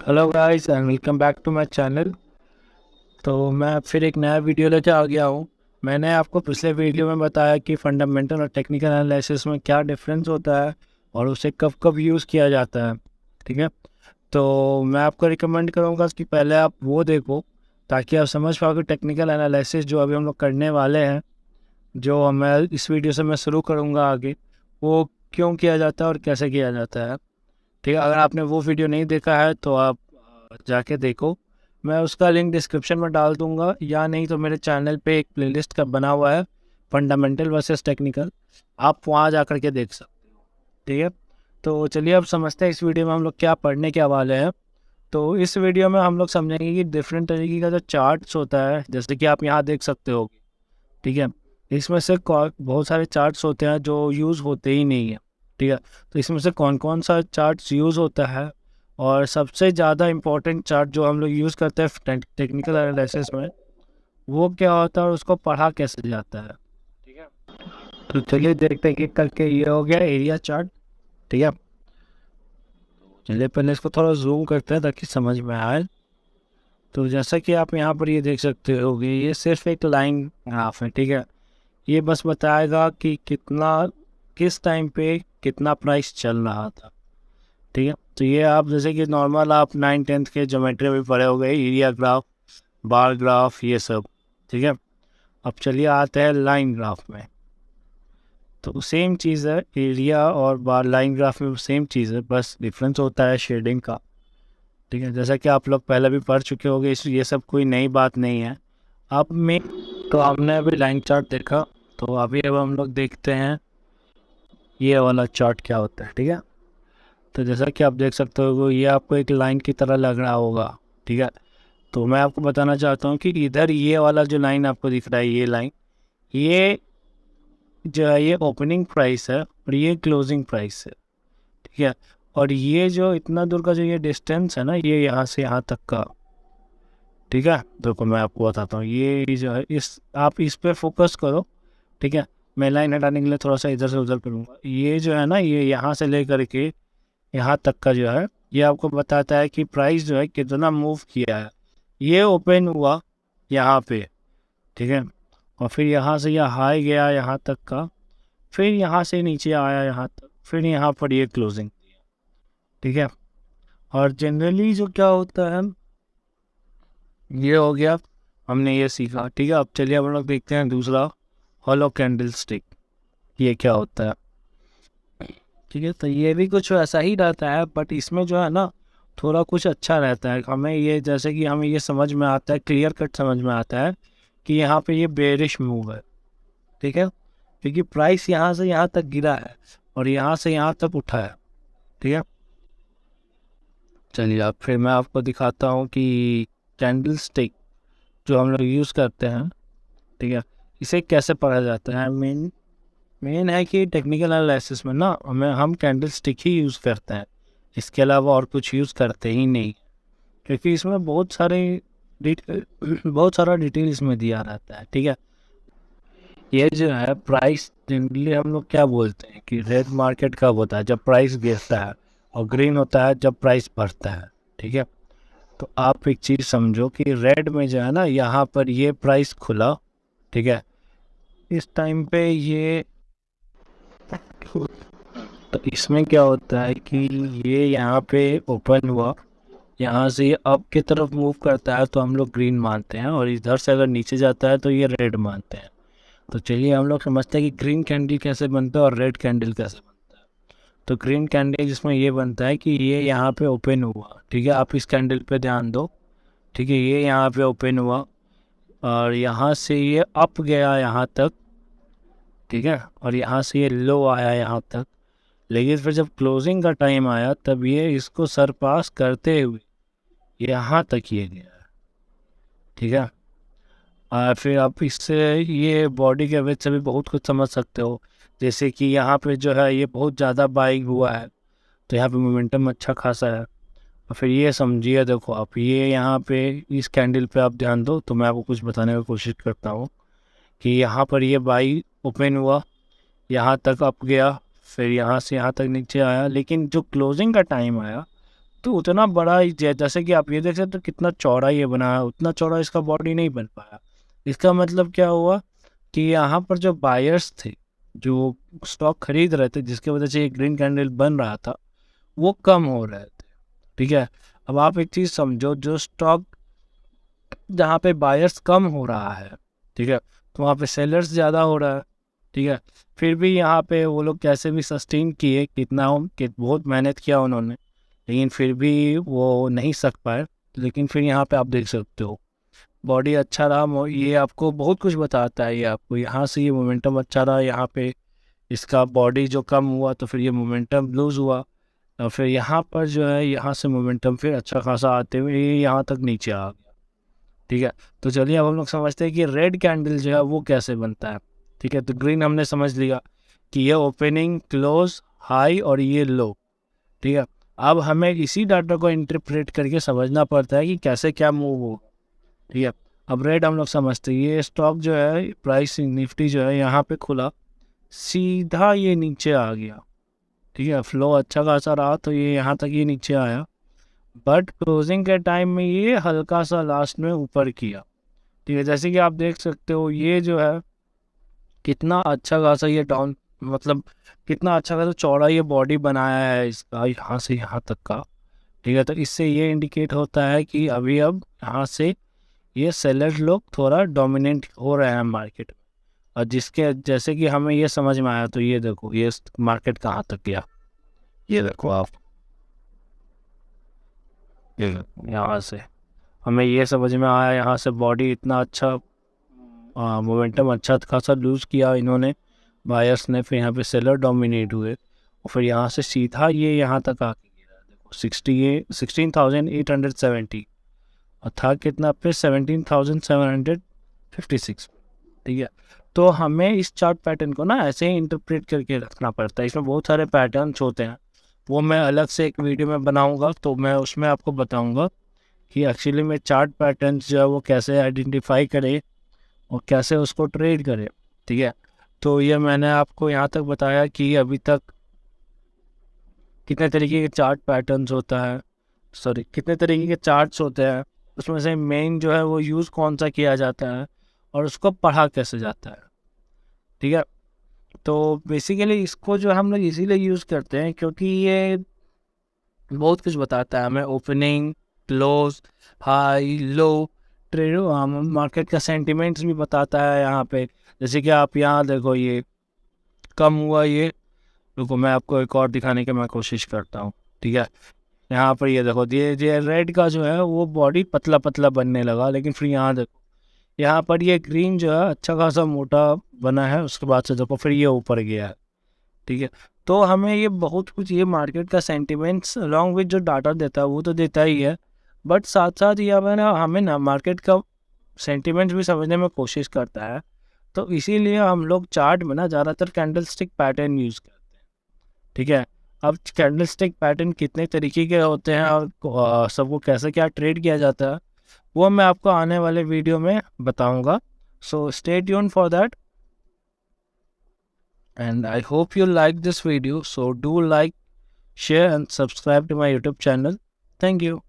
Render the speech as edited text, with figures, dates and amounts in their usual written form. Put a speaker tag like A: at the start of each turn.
A: Hello guys and welcome back to my channel. तो मैं फिर एक नया वीडियो लेकर आ गया हूँ। मैंने आपको पिछले वीडियो में बताया कि फंडामेंटल और टेक्निकल एनालिसिस में क्या डिफरेंस होता है और उसे कब कब यूज़ किया जाता है। ठीक है, तो मैं आपको रिकमेंड करूँगा कि पहले आप वो देखो ताकि आप समझ पाओ कि टेक्निकल एनालिसिस जो अभी हम लोग करने वाले हैं, जो मैं इस वीडियो से मैं शुरू करूँगा आगे, वो क्यों किया जाता है और कैसे किया जाता है। ठीक है, अगर आपने वो वीडियो नहीं देखा है तो आप जाके देखो। मैं उसका लिंक डिस्क्रिप्शन में डाल दूंगा, या नहीं तो मेरे चैनल पे एक प्लेलिस्ट का बना हुआ है, फंडामेंटल वर्सेस टेक्निकल, आप वहाँ जा कर के देख सकते हो। ठीक है, तो चलिए अब समझते हैं इस वीडियो में हम लोग क्या पढ़ने के वाले हैं। तो इस वीडियो में हम लोग समझेंगे कि डिफरेंट तरीके का जो चार्ट्स होता है, जैसे कि आप यहाँ देख सकते हो। ठीक है, इसमें से बहुत सारे चार्ट्स होते हैं जो यूज़ होते ही नहीं है। ठीक है, तो इसमें से कौन कौन सा चार्ट्स यूज़ होता है और सबसे ज़्यादा इम्पोर्टेंट चार्ट जो हम लोग यूज़ करते हैं टेक्निकल एनालिसिस में, वो क्या होता है और उसको पढ़ा कैसे जाता है। ठीक है, तो चलिए देखते हैं कि करके ये हो गया एरिया चार्ट। ठीक है, चलिए पहले इसको थोड़ा जूम करते हैं ताकि समझ में आए। तो जैसा कि आप यहाँ पर ये देख सकते हो कि ये सिर्फ एक लाइन ग्राफ है। ठीक है, ये बस बताएगा कि कितना, किस टाइम पे कितना प्राइस चल रहा था। ठीक है, तो ये आप जैसे कि नॉर्मल आप 9th 10th के ज्योमेट्री में पढ़े हो गए, एरिया ग्राफ, बार ग्राफ, ये सब। ठीक है, अब चलिए आते हैं लाइन ग्राफ में। तो सेम चीज़ है, एरिया और बार लाइन ग्राफ में सेम चीज़ है, बस डिफरेंस होता है शेडिंग का। ठीक है, जैसा कि आप लोग पहले भी पढ़ चुके होंगे, इस ये सब कोई नई बात नहीं है। अब में तो हमने अभी लाइन चार्ट देखा, तो अभी अब हम लोग देखते हैं ये वाला चार्ट क्या होता है। ठीक है, तो जैसा कि आप देख सकते हो ये आपको एक लाइन की तरह लग रहा होगा। ठीक है, तो मैं आपको बताना चाहता हूँ कि इधर ये वाला जो लाइन आपको दिख रहा है, ये लाइन, ये जो है ये ओपनिंग प्राइस है और ये क्लोजिंग प्राइस है। ठीक है, और ये जो इतना दूर का जो ये डिस्टेंस है ना, ये यहाँ से यहाँ तक का। ठीक है, देखो मैं आपको बताता हूँ, ये जो है इस आप इस पे फोकस करो। ठीक है, मैं लाइन हटाने के लिए थोड़ा सा इधर से उधर करूँगा। ये जो है ना, ये यहाँ से लेकर के यहाँ तक का जो है, ये आपको बताता है कि प्राइस जो है कितना मूव किया है। ये ओपन हुआ यहाँ पे। ठीक है, और फिर यहाँ से यह हाई गया यहाँ तक का, फिर यहाँ से नीचे आया यहाँ तक, फिर यहाँ पर ये क्लोजिंग। ठीक है, और जनरली जो क्या होता है, ये हो गया, हमने ये सीखा। ठीक है, अब चलिए हम लोग देखते हैं दूसरा, हॉलो कैंडल स्टिक, ये क्या होता है। ठीक है, तो ये भी कुछ ऐसा ही रहता है, बट इसमें जो है ना थोड़ा कुछ अच्छा रहता है हमें। ये जैसे कि हमें ये समझ में आता है, क्लियर कट समझ में आता है कि यहाँ पे ये बेरिश मूव है। ठीक है, क्योंकि प्राइस यहाँ से यहाँ तक गिरा है और यहाँ से यहाँ तक उठा है। ठीक है, चलिए अब फिर मैं आपको दिखाता हूँ कि कैंडल स्टिक जो हम लोग यूज़ करते हैं, ठीक है, इसे कैसे पढ़ा जाता है। मेन मेन है कि टेक्निकल एनालिसिस में ना हम कैंडल स्टिक ही यूज़ करते हैं, इसके अलावा और कुछ यूज़ करते ही नहीं, क्योंकि इसमें बहुत सारा डिटेल इसमें दिया रहता है। ठीक है, ये जो है प्राइस, जनरली हम लोग क्या बोलते हैं कि रेड मार्केट कब होता है, जब प्राइस गिरता है, और ग्रीन होता है जब प्राइस बढ़ता है। ठीक है, तो आप एक चीज़ समझो कि रेड में जो है ना, यहाँ पर ये प्राइस खुला। ठीक है, इस टाइम पे ये, तो इसमें क्या होता है कि ये यहाँ पे ओपन हुआ, यहाँ से ये अप की तरफ मूव करता है तो हम लोग ग्रीन मानते हैं, और इधर से अगर नीचे जाता है तो ये रेड मानते हैं। तो चलिए हम लोग समझते हैं कि ग्रीन कैंडल कैसे बनता है और रेड कैंडल कैसे बनता है। तो ग्रीन कैंडल जिसमें ये बनता है कि ये यहाँ पे ओपन हुआ। ठीक है, आप इस कैंडल पे ध्यान दो। ठीक है, ये यहाँ पे ओपन हुआ और यहाँ से ये अप गया यहाँ तक। ठीक है, और यहाँ से ये लो आया यहाँ तक, लेकिन फिर जब क्लोजिंग का टाइम आया तब ये इसको सरपास करते हुए यहाँ तक ये गया। ठीक है, और फिर आप इससे ये बॉडी के वेट से भी बहुत कुछ समझ सकते हो, जैसे कि यहाँ पे जो है ये बहुत ज़्यादा बाइंग हुआ है, तो यहाँ पे मोमेंटम अच्छा खासा है। और फिर ये समझिए, देखो आप ये यहाँ पे इस कैंडल पे आप ध्यान दो, तो मैं आपको कुछ बताने की कोशिश करता हूँ कि यहाँ पर ये बाई ओपन हुआ, यहाँ तक अप गया, फिर यहाँ से यहाँ तक नीचे आया, लेकिन जो क्लोजिंग का टाइम आया तो उतना बड़ा ही जैसे कि आप ये देख सकते हो कितना चौड़ा ये बना है, उतना चौड़ा इसका बॉडी नहीं बन पाया। इसका मतलब क्या हुआ कि यहाँ पर जो बायर्स थे, जो स्टॉक खरीद रहे थे, जिसकी वजह से ये ग्रीन कैंडल बन रहा था, वो कम हो रहे थे। ठीक है, अब आप एक चीज़ समझो, जो स्टॉक जहाँ पे बायर्स कम हो रहा है, ठीक है, तो वहाँ पे सेलर्स ज़्यादा हो रहा है। ठीक है, फिर भी यहाँ पे वो लोग कैसे भी सस्टेन किए, कितना कि बहुत मेहनत किया उन्होंने, लेकिन फिर भी वो नहीं सक पाए। लेकिन फिर यहाँ पे आप देख सकते हो बॉडी अच्छा रहा, ये आपको बहुत कुछ बताता है। ये आपको यहाँ से ये मोमेंटम अच्छा रहा, यहाँ पे इसका बॉडी जो कम हुआ तो फिर ये मोमेंटम लूज़ हुआ, और फिर यहाँ पर जो है यहाँ से मोमेंटम फिर अच्छा खासा आते हुए ये यहाँ तक नीचे आ गया। ठीक है, तो चलिए अब हम लोग समझते हैं कि रेड कैंडल जो है वो कैसे बनता है। ठीक है, तो ग्रीन हमने समझ लिया कि ये ओपनिंग, क्लोज, हाई और ये लो। ठीक है, अब हमें इसी डाटा को इंटरप्रेट करके समझना पड़ता है कि कैसे क्या मूव हो। ठीक है, अब रेड हम लोग समझते हैं, ये स्टॉक जो है, प्राइस निफ्टी जो है, यहाँ पे खुला, सीधा ये नीचे आ गया। ठीक है, फ्लो अच्छा खासा रहा तो ये यहाँ तक ये नीचे आया, बट क्लोजिंग के टाइम में ये हल्का सा लास्ट में ऊपर किया। ठीक है, जैसे कि आप देख सकते हो ये जो है कितना अच्छा खासा ये डाउन, मतलब कितना अच्छा खासा चौड़ा ये बॉडी बनाया है इसका, यहाँ से यहाँ तक का। ठीक है, तो इससे ये इंडिकेट होता है कि अभी अब यहाँ से ये सेलर लोग थोड़ा डोमिनेंट हो रहे हैं मार्केट में। और जिसके जैसे कि हमें ये समझ में आया, तो ये देखो ये मार्केट कहाँ तक गया, ये देखो आप, ये यहाँ से हमें ये समझ में आया, यहाँ से बॉडी इतना अच्छा मोमेंटम अच्छा खासा लूज़ किया इन्होंने, बायर्स ने, फिर यहाँ पे सेलर डोमिनेट हुए, और फिर यहाँ से सीधा ये यहाँ तक आके गिरा। देखो 16,870, और था कितना पे 17,756। ठीक है, तो हमें इस चार्ट पैटर्न को ना ऐसे ही इंटरप्रेट करके रखना पड़ता है। इसमें बहुत सारे पैटर्न्स होते हैं, वो मैं अलग से एक वीडियो में बनाऊंगा, तो मैं उसमें आपको बताऊंगा कि एक्चुअली में चार्ट पैटर्न्स जो है वो कैसे आइडेंटिफाई करें और कैसे उसको ट्रेड करें। ठीक है, तो ये मैंने आपको यहाँ तक बताया कि अभी तक कितने तरीके के चार्ट पैटर्न्स होता है, सॉरी कितने तरीके के चार्ट्स होते हैं, उसमें से मेन जो है वो यूज़ कौन सा किया जाता है और उसको पढ़ा कैसे जाता है। ठीक है, तो बेसिकली इसको जो हम लोग इसीलिए यूज़ करते हैं क्योंकि ये बहुत कुछ बताता है हमें, ओपनिंग, क्लोज, हाई, लो, ट्रेड, मार्केट का सेंटिमेंट्स भी बताता है यहाँ पे। जैसे कि आप यहाँ देखो ये कम हुआ, ये रुको मैं आपको एक और दिखाने की मैं कोशिश करता हूँ। ठीक है, यहाँ पर ये देखो ये रेड का जो है वो बॉडी पतला पतला बनने लगा, लेकिन फिर यहाँ देखो यहाँ पर ये ग्रीन जो है अच्छा खासा मोटा बना है, उसके बाद से देखो फिर ये ऊपर गया है। ठीक है, तो हमें ये बहुत कुछ, ये मार्केट का सेंटिमेंट्स अलॉन्ग विद जो डाटा देता है वो तो देता ही है, बट साथ साथ ये हमें ना मार्केट का सेंटिमेंट्स भी समझने में कोशिश करता है। तो इसीलिए हम लोग चार्ट में ना ज़्यादातर कैंडल स्टिक पैटर्न यूज़ करते हैं। ठीक है, अब कैंडल स्टिक पैटर्न कितने तरीके के होते हैं और सबको कैसे क्या ट्रेड किया जाता है वो मैं आपको आने वाले वीडियो में बताऊंगा। So stay tune for that, and I hope you like this video. So do like, share and subscribe to my YouTube channel. Thank you.